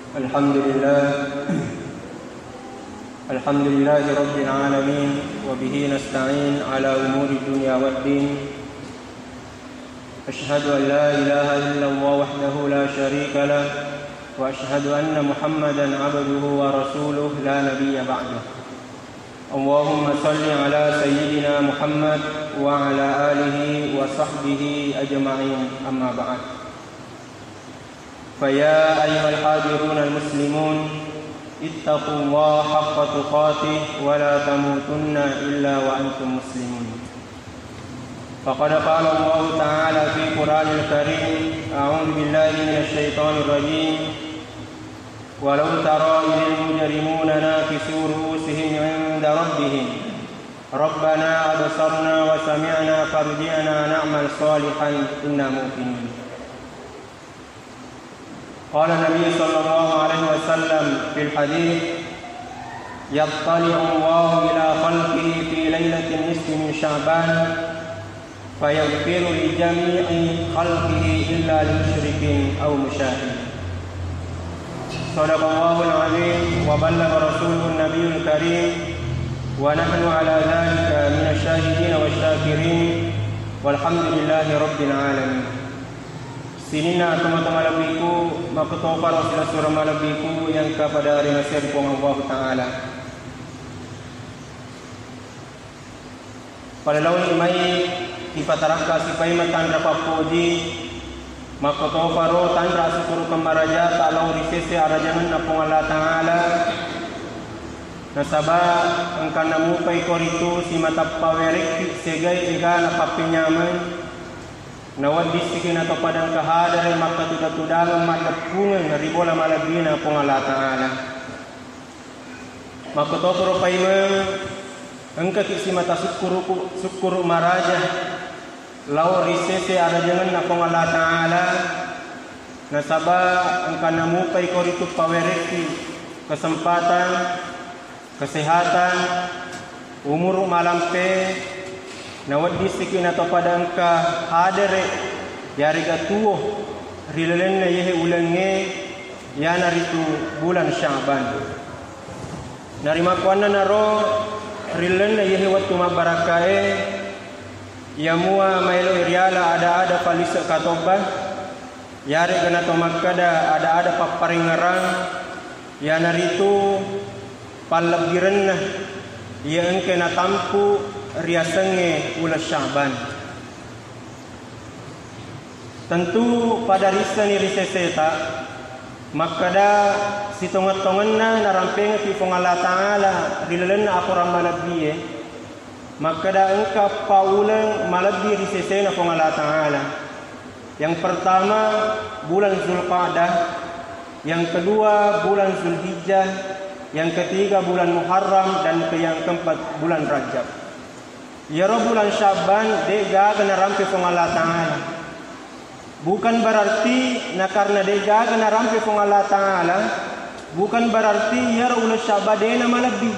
Alhamdulillahi Rabbil Alamin. Wa bihi nasta'in ala umuri dunya waddin. Ashhadu an la ilaha illallah wahdahu la syarika lah. Wa ashhadu anna Muhammadan abduhu wa rasuluh la nabiyya ba'dah. Allahumma salli ala sayyidina Muhammad wa ala alihi wa sahbihi ajma'in, amma ba'd. فيا أيها الحاضرون المسلمون اتقوا الله حق تقاته ولا تموتن إلا وأنتم مسلمون. فقد قال الله تعالى في القرآن الكريم: أعوذ بالله من الشيطان الرجيم. ولو ترى إذ المجرمون ناكسوا رؤوسهم عند ربهم ربنا أبصرنا وسمعنا فارجعنا نعمل صالحا إنا موقنون. قال النبي صلى الله عليه وسلم في الحديث: يطلع الله إلى خلقه في ليلة النصف من شعبان فيغفر لجميع خلقه إلا لمشرك أو مشاهد. صدق الله العظيم وبلغ رسوله النبي الكريم ونحن على ذلك من الشاهدين والشاكرين والحمد لله رب العالمين. Sinina teman-teman malabiku, makutopar asila surah malabiku yang kepada hari nasir pun Allah Ta'ala. Pada lawan imai kipataraka sipai matandra papuji, makutoparo tandra sukuru kembaraja tak lau risese arajangan napung Allah Ta'ala. Nasabah engkau namukai koritu si mata pawerik segai iga napapinyaman. Nawad disikin atau padang kahadar maka tudak-tudangan matapungan ribola malabina pong Allah Ta'ala. Maka tokoro paima engka kisi mata sukuru maraja lau risese arajangan na pong Allah Ta'ala. Nasaba engka namukai koritu pawereki kesempatan, kesehatan, umur malampe. Nawad disikin atau pada engka hadere yari gatuo rilelen na yehe ulange yana ritu bulan Sya'ban. Narima kuana naro rilelen na yehe watu mabarakae yamua mailo iriala ada palisa katobah yari gana tomakada ada paparingarang yana ritu palabiran na ia engke na tampu riasange ulas Sya'ban. Tentu pada risa ni riseseta makada sitongat-tonganna narampeng ti pong Allah Ta'ala rilalan na ako ramalabiye makada engka paulang malabi risesena pong Allah Ta'ala. Yang pertama bulan Zulqa'dah, yang kedua bulan Zulhijjah, yang ketiga bulan Muharram, dan yang keempat bulan Rajab. Ya bulan Sya'ban dega kena rampe pong Allah Ta'ala. Bukan berarti na karena dega kena rampe pong Allah Ta'ala, bukan berarti ya ulas Sya'ban dena malabih.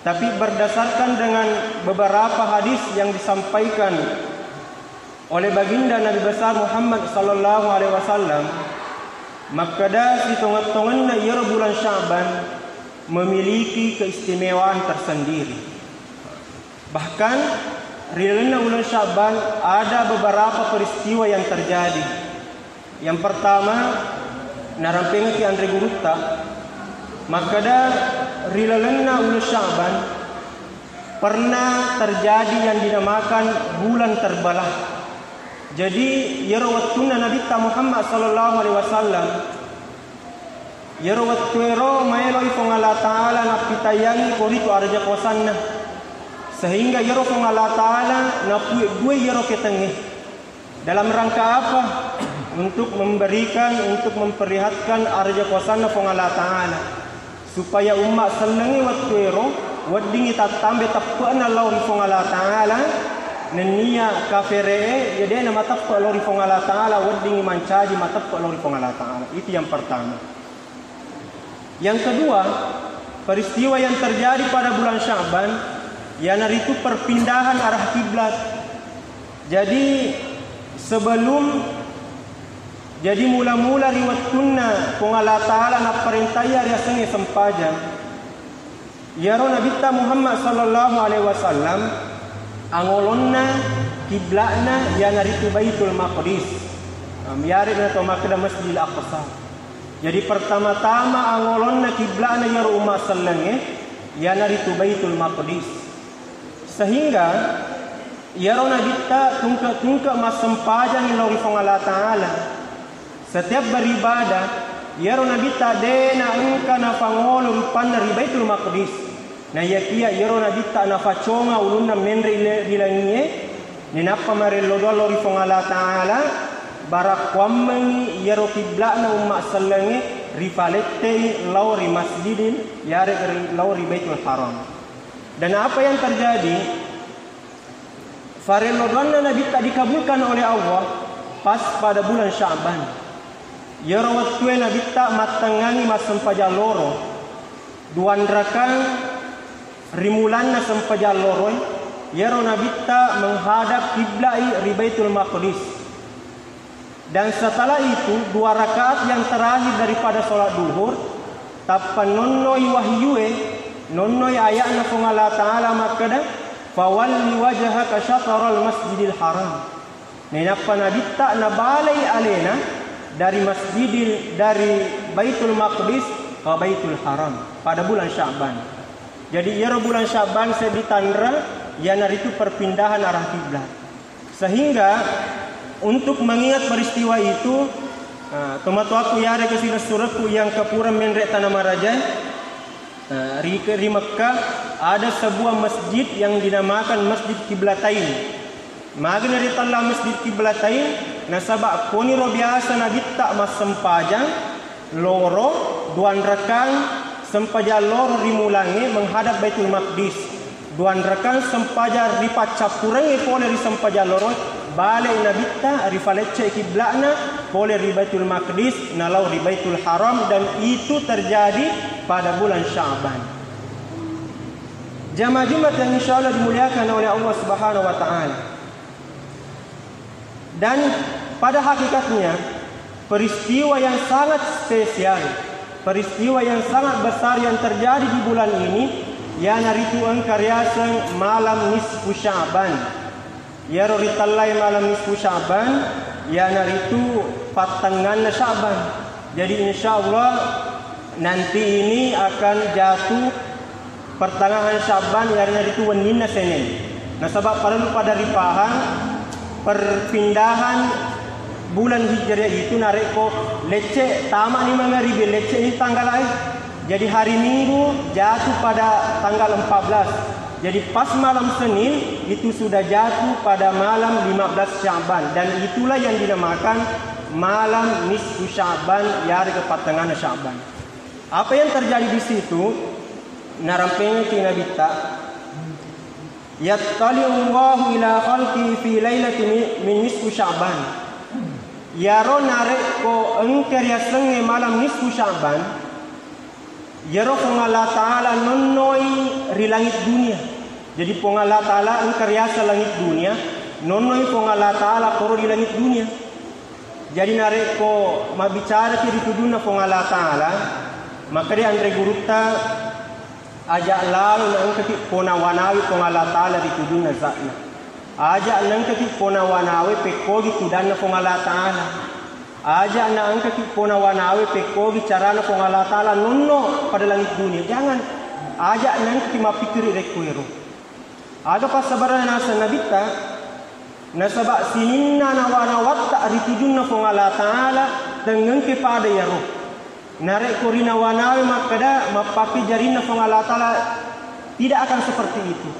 Tapi berdasarkan dengan beberapa hadis yang disampaikan oleh baginda Nabi besar Muhammad sallallahu alaihi wasallam, makada hitungan-hitungan ya bulan Sya'ban memiliki keistimewaan tersendiri. Bahkan rilana bulan Sya'ban ada beberapa peristiwa yang terjadi. Yang pertama narampeng ki Andre Gurutta makada rilana bulan Sya'ban pernah terjadi yang dinamakan bulan terbelah. Jadi yarawatuna Nabi Muhammad sallallahu alaihi wasallam yarawatero maeloi pong Allah Ta'ala napitayangi koritu arja kosanna sehingga yaro pong Allah Ta'ala napuwe yaro ketengeh. Dalam rangka apa? Untuk memberikan, untuk memperlihatkan arja kosanna pong Allah Ta'ala supaya umat senengi waktu yaro wadingi tatambe tappuan Allah pong Allah Ta'ala nenia kafere yade na matappo Allah pong Allah Ta'ala wadingi mancaji matappo Allah pong Allah Ta'ala. Itu yang pertama. Yang kedua, peristiwa yang terjadi pada bulan Sya'ban itu perpindahan arah kiblat. Jadi sebelum Jadi mula-mula riwat tunna kung Allah Ta'ala na perintaya riasanya sempaja. Yaro Nabi Muhammad sallallahu alaihi wasallam angolonna kiblana ya naritu Baitul Maqdis. Miyari na to makda Masjidil Aqsa. Jadi pertama-tama angolonna kiblana yaro umat sallange ya naritu Baitul Maqdis. Sehingga yaro Nabi tungka mas sempaja ni lauri fong Allah Ta'ala. Setiap beribadah, yaro Nabi dena engka na pangolo rupan dari Baitul Maqdis. Na yakia yaro Nabi na faconga ulunna menre rilangie, ni napa marello dolo rifong Allah Ta'ala, barak kwammengi yaro kibla na umat sallange rifalette lauri masjidin yare lauri Baitul Haram. Dan apa yang terjadi? Farello dolo Nabi dikabulkan oleh Allah pas pada bulan Sya'ban. Yaro waktu Nabi matangangi mas sempaja loro duan rakan rimulan na sempaja loro yaro Nabi menghadap kiblai Baitul Maqdis. Dan setelah itu 2 rakaat yang terakhir daripada solat duhur tapan nonnoi wahyue nonnoi ayat na kung Allah Ta'ala makada fawalli wajhaka syatral Masjidil Haram. Nenapa Nabi na balai alena dari Baitul Maqdis ke Baitul Haram pada bulan Sya'ban. Jadi yaro bulan Sya'ban saya ditandra yana itu perpindahan arah kiblat. Sehingga untuk mengingat peristiwa itu, tomato aku yare ke sila suratku yang kapura menrek tanah maraja. Di Mekah ada sebuah masjid yang dinamakan Masjid Kiblatain. Magna di tala Masjid Kiblatain nasaba koniro biasa na gitta mas sempajang loro duan rekan sempaja loro rimulange menghadap Baitul Maqdis. Duan rekan sempaja ripat capurange pole ri sempaja loro balik na bitta rifalecce kiblana pole ri Baitul Maqdis nalau ri Baitul Haram. Dan itu terjadi pada bulan Sya'ban. Jamaah Jumat yang insyaallah dimuliakan oleh Allah Subhanahu wa taala. Dan pada hakikatnya peristiwa yang sangat spesial, peristiwa yang sangat besar yang terjadi di bulan ini yana ritu engkaryasan malam nisfu Sya'ban. Yaro ritallai malam nisfu Sya'ban yana ritu patangan Sya'ban. Jadi insyaallah nanti ini akan jatuh pertengahan Sya'ban yana ritu wenina Senin. Nah sebab pada ripahang perpindahan bulan Hijriah itu nareko lecce tamak ni mangaribe lecce ini tanggal lain. Jadi hari Minggu jatuh pada tanggal 14. Jadi pas malam Senin itu sudah jatuh pada malam 15 Sya'ban. Dan itulah yang dinamakan malam nisfu Sya'ban yari ke pertengahan Sya'ban. Apa yang terjadi di situ? Narampenya tina bitta yattali'ullahu ila khalqi fi lailatin min nisfu Sya'ban. Yaro narek ko engker ya senge malam nisfu Sya'ban. Yaro kong Allah Ta'ala nonnoi ri langit dunia. Jadi kong Allah Ta'ala engker ya langit dunia, nonnoi kong Allah Ta'ala koro di langit dunia. Jadi narek ko mabicara ki dituduna kong Allah Ta'ala, maka dia andre gurupta ajak lalu nang ketik pona wanawi kong Allah Ta'ala dituduna zakna. Ajak nang ketik pona wanawi pekogi tudana kong Allah Ta'ala. Ajak nang ketik pona wanawi pekogi carana kong Allah Ta'ala nonno pada langit dunia. Jangan ajak nang ketik mapikiri rekwero. Aga pas sabaran nasa nabita nasaba sininna na wanawatta dituduna kong Allah Ta'ala dengan kepada ya roh. Narek korina wanawi makada mapaki jarina kong Allah Ta'ala tidak akan seperti itu.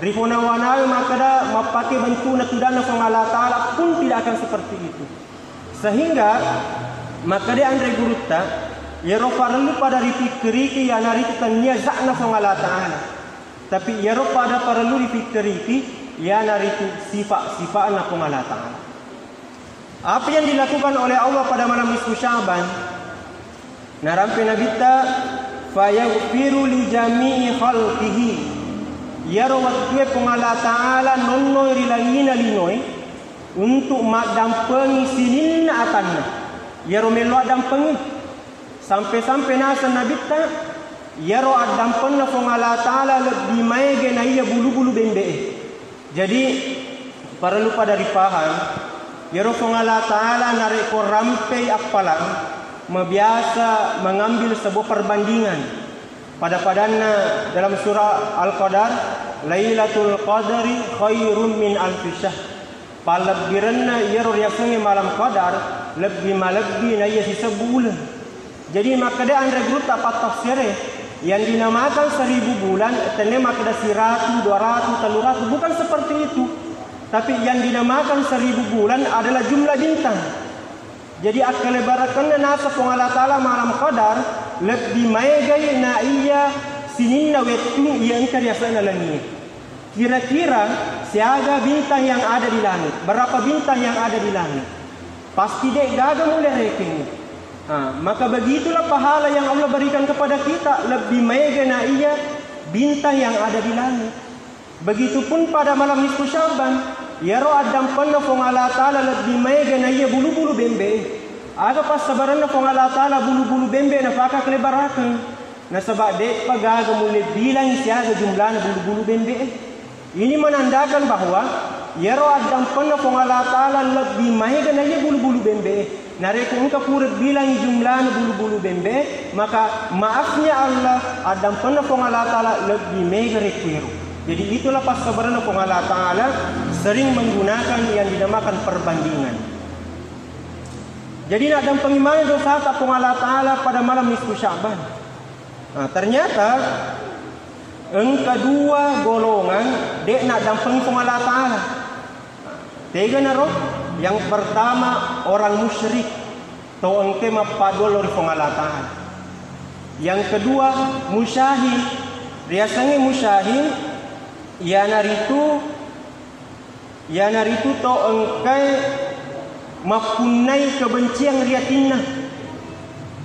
Rifona wanawi makada mapaki bentuna tudana kong Allah Ta'ala pun tidak akan seperti itu. Sehingga makada andre gurutta ya roh parlu pada ripikiriki ya nari tanya zakna kong Allah Ta'ala. Tapi ya roh pada parlu ripikiriki ya nari sifat-sifat na kong Allah Ta'ala. Apa yang dilakukan oleh Allah pada malam nisfu Sya'ban? Narampe nabita fayaghfiru li jami'i khalqihi. Yaro waktu pong Allah Ta'ala nonnoi rilangina linoi untuk madampengi sininna atanna. yaro melo adam pengi sampai-sampai nasa nabita yaro adam penna fong Allah Ta'ala lebih maege na iya bulu-bulu bende. Jadi perlu pada dipaham yaro fong Allah Ta'ala nareko rampai apalang membiasa mengambil sebuah perbandingan pada-padana dalam surah Al-Qadar, Lailatul Qadri khairum min alfi syahr. Palabbiranna yaro riasanya malam qadar lebih malebbi na iya sebulan. Jadi makada andre grup dapat tafsir yang dinamakan 1000 bulan, tene makada 100, 200, 300 bukan seperti itu. Tapi yang dinamakan 1000 bulan adalah jumlah bintang. Jadi akal barakanna nasa pong Allah Ta'ala malam qadar lebih maegay na iya sininna wetu iya engkar yasana langit. Kira-kira siaga bintang yang ada di langit, berapa bintang yang ada di langit? Pasti dek gagal mulai rekening. Maka begitulah pahala yang Allah berikan kepada kita lebih maegay na iya bintang yang ada di langit. Begitupun pada malam nisfu Sya'ban, yaro adam panna fong Allah Ta'ala lebih maega na iya bulu-bulu bembe. Aga pas sabaran na fong Allah Ta'ala bulu-bulu bembe na faka kelebarakan. Na sabak dek pagaga mulai bilang siaga jumlah na bulu-bulu bembe. Ini menandakan bahwa yaro adam panna fong Allah Ta'ala lebih maega na iya bulu-bulu bembe. Nareko engka kuret bilang jumlah na bulu-bulu bembe, maka maafnya Allah adam panna fong Allah Ta'ala lebih maega rekiru. Jadi itulah pas sabaran Allah Ta'ala sering menggunakan yang dinamakan perbandingan. Jadi nak dan pengimanan dosa tak Allah Ta'ala pada malam nisfu Sya'ban. Ternyata kedua golongan dek nak dan pengimanan Allah Ta'ala. Tiga naroh. Yang pertama orang musyrik atau engke mapadol dari Allah Ta'ala. Yang kedua musyahid. Biasanya musyahid ya naritu to engkai mapunai kebencian riatinna.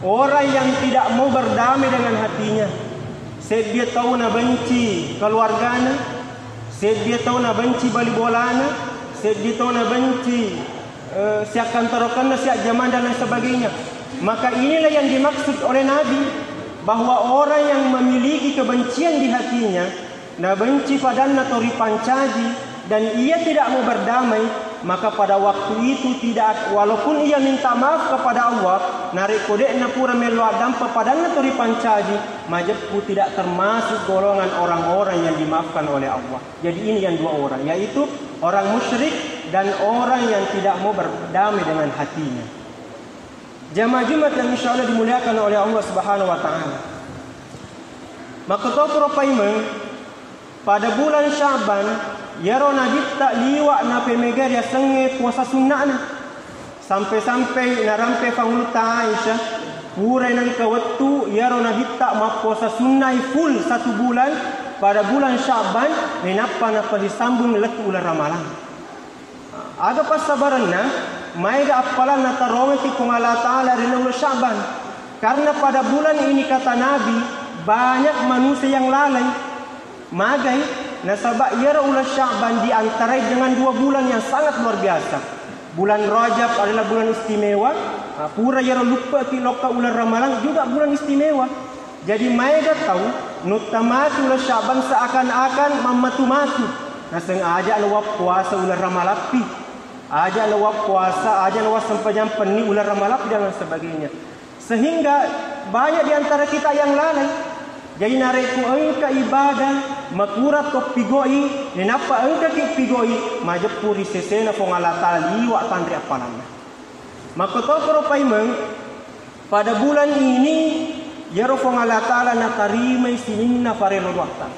Orang yang tidak mau berdamai dengan hatinya. Dia tahu na benci keluarganya, dia tahu na benci bali bolana, dia tahu na benci siak kantorokana, siak zaman dan lain sebagainya. Maka inilah yang dimaksud oleh Nabi, bahwa orang yang memiliki kebencian di hatinya, na benci padana tori pancaji, dan ia tidak mau berdamai, maka pada waktu itu tidak, walaupun ia minta maaf kepada Allah, narik kode na pura melu adam padana tori pancaji, majapku tidak termasuk golongan orang-orang yang dimaafkan oleh Allah. Jadi ini yang dua orang, yaitu orang musyrik dan orang yang tidak mau berdamai dengan hatinya. Jamaah Jumat yang insya Allah dimuliakan oleh Allah Subhanahu Wa Taala. Maka topro paimen pada bulan Sya'ban, yaro Nabi tak liwak na pemega dia senge puasa sunnah na. Sampai-sampai narampe fanguluta Aisyah, purai nang kawatu yaro Nabi tak ma puasa sunnah full 1 bulan pada bulan Sya'ban, menapa na pahisambung letu ular ramalan. Aga pas sabaran na, maiga apalan na tarongan ti kung Allah Ta'ala rin ular Sya'ban. Karena pada bulan ini kata Nabi, banyak manusia yang lalai. Magai nasabak yara ulah Sya'ban di antara dengan 2 bulan yang sangat luar biasa. Bulan Rajab adalah bulan istimewa. Pura yara lupa ki loka ulah ramalan juga bulan istimewa. Jadi mereka tahu nutamati ulah Sya'ban seakan-akan mamatu-matu. Nah sengaja lewat puasa ulah ramalapi. Aja lewat puasa, aja lewat sampaian ni ulah ramalapi dan sebagainya. Sehingga banyak di antara kita yang lalai. Jadi nareku engka ibadah makurat to pigoi, nenapa engka ki pigoi, majapuri sesena fong Allah Ta'ala liwak tandri apalana. Maka to karo paimeng pada bulan ini yaro fong Allah Ta'ala na tarimai sininna farelo wakta.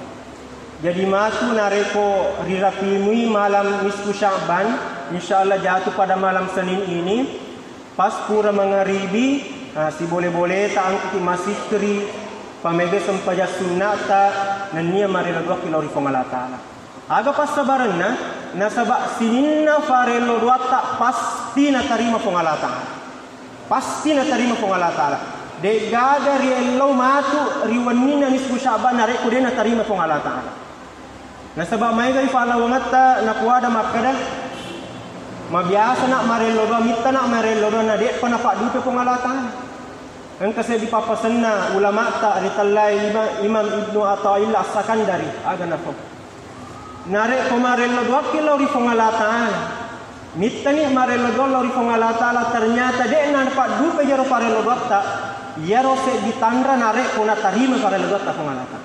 Jadi masu nareko rirapimui malam nisfu Sya'ban, insyaallah jatuh pada malam Senin ini, pas pura mengaribi, si boleh-boleh tak angkuti masih keri pamega sampaja sunnata nania marelo dua kilori Allah Ta'ala. Aga pas sabaran na sabak sininna farelo dua tak pasti na tarima Allah Ta'ala. Pasti na tarima Allah Ta'ala. De gaga rielo matu riwanina nisfu Sya'ban nareku de na tarima Allah Ta'ala. Na sabak maiga ifala wangata na kuada makada Mabiasa nak marelo do mita nak marelo do na dek pa napak dupe pengalatan. Ang kasi di papasan na ulama ta ritalay Imam Ibnu Athaillah As-Sakandari aga na po. Nare ko marelo do kilo ri pengalatan. Mita ni marelo do ri pengalatan ternyata dek na napak dupe jaro parelo do ta yaro se ditandra nare ko na tarima parelo do ta pengalatan.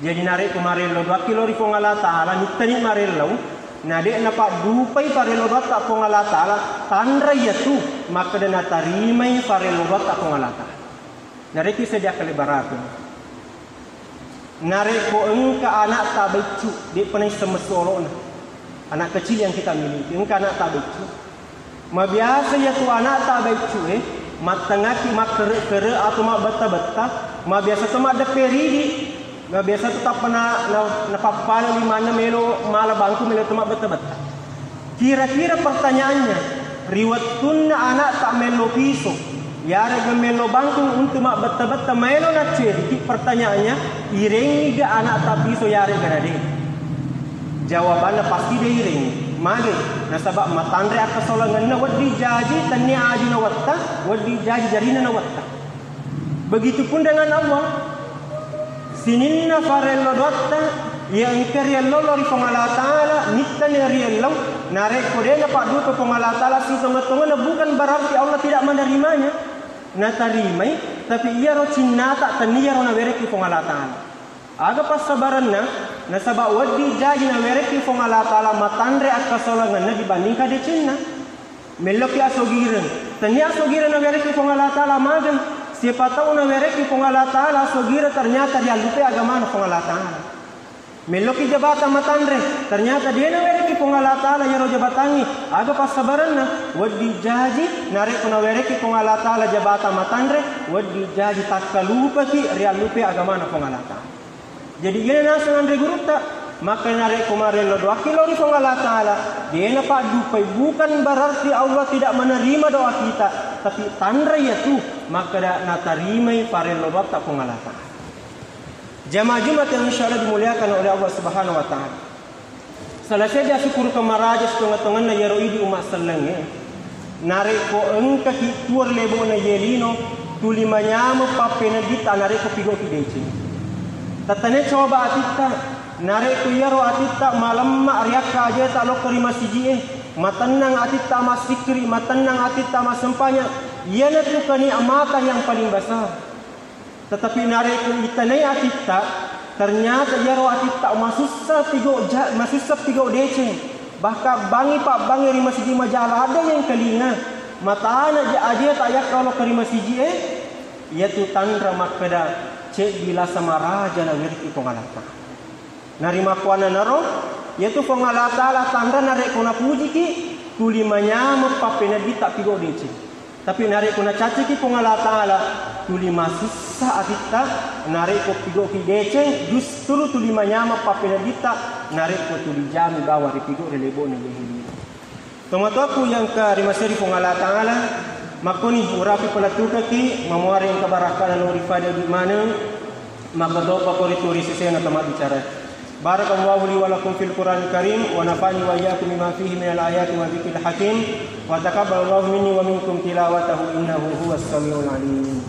Jadi nare ko marelo do kilo ri pengalatan mita ni marelo na de na pa dupai parelobat ta pongalata tandra yatu maka de na tarimai parelobat ta pongalata nare ki sedia kalibaratu nare ko engka anak ta becu de penai semesolo na anak kecil yang kita miliki engka anak ta becu mabiasa yatu anak ta becu matangaki mak kere atau mak beta-beta mabiasa tu mak de peridi nggak biasa tetap pernah napapala di mana melo malah bangku melo temak beta-beta. Kira-kira pertanyaannya, riwatun anak tak melo piso, ya rega melo bangku untuk mak beta-beta melo na ceri. Pertanyaannya, irengi ga anak tak piso ya rega nade? Jawabannya pasti dia irengi. Mage, nasabak matandre akka solangan na wadi jaji tanya aji na watta, wadi jaji jarina na watta. Begitupun dengan Allah. Sininna farello dotta ya ikariello lori pengala taala nitta ne riello nare kodena pak du pengala taala si tonga-tonga bukan berarti Allah tidak menerimanya na tarimai tapi ia ro cinna tak tania ro na wereki pengala taala aga pas sabaranna na sabab wadi jaji na wereki pengala taala matandre akka solangan na dibanding ka de cinna meloki asogiren tania asogiren na wereki pengala taala magan. Siapa tahu na wereki pengala taala sogira ternyata dia lupa agama na pengala taala. Meloki jabatan matandre ternyata dia na wereki pengala taala yaro jabatangi aga pas sabaranna wadi jaji nare kuna wereki pengala taala jabatan matandre wadi jaji takkalupa ki ria lupa agama na pengala taala. Jadi ini nasungan re gurupta maka nare kumarelo doa kilo di pengala taala dia na pak dupai bukan berarti Allah tidak menerima doa kita tapi tandra yaitu maka na tarimai parelo doa tak pengala taala. Jamaah Jumat yang insyaallah dimuliakan oleh Allah Subhanahu wa taala. Selesai dia syukur ke maraja setengah-tengah na yaro idi umat selenge. Nare ko engka hituar lebo na yelino tulimanya mo papena dita nare ko pigo kideci. Tatane coba atita nare ko yaro atita malam ma ariaka aja tak lo kerima siji matanang atita masikri matanang atita masempanya ia na tu kani amata yang paling besar. Tetapi nare ko itanai atita ternyata yaro atita masusap tigo dece bahkan bangi pak bangi rima siji majalah ada yang kelinga mata anak aja tak yak kalau kerima siji ia tu tandra makada cek bila sama raja na wirki pengalata narima kuana naro yaitu pengalata la tandra nare kona puji ki tulimanya mapapena bita pigo dece tapi nare kona caci ki pengalata la tulima sisa adita nare ko pigo ki dece justru tulimanya mapapena bita nare ko tulijami bawa ri pigo re lebo ne yehili tomato aku yang ka rimaseri pengalata la makoni urapi pelatuka ki mamuari yang kabarakan no rifada di mana makadopa korituri sesena tamat bicara barakallahu li wa lakum fil Qur'anil Karim wa nafa'ani wa iyyakum bima fihi minal ayati wa dzikril hakim wa taqabbalallahu minni wa minkum tilawatahu innahu huwas samiul alim.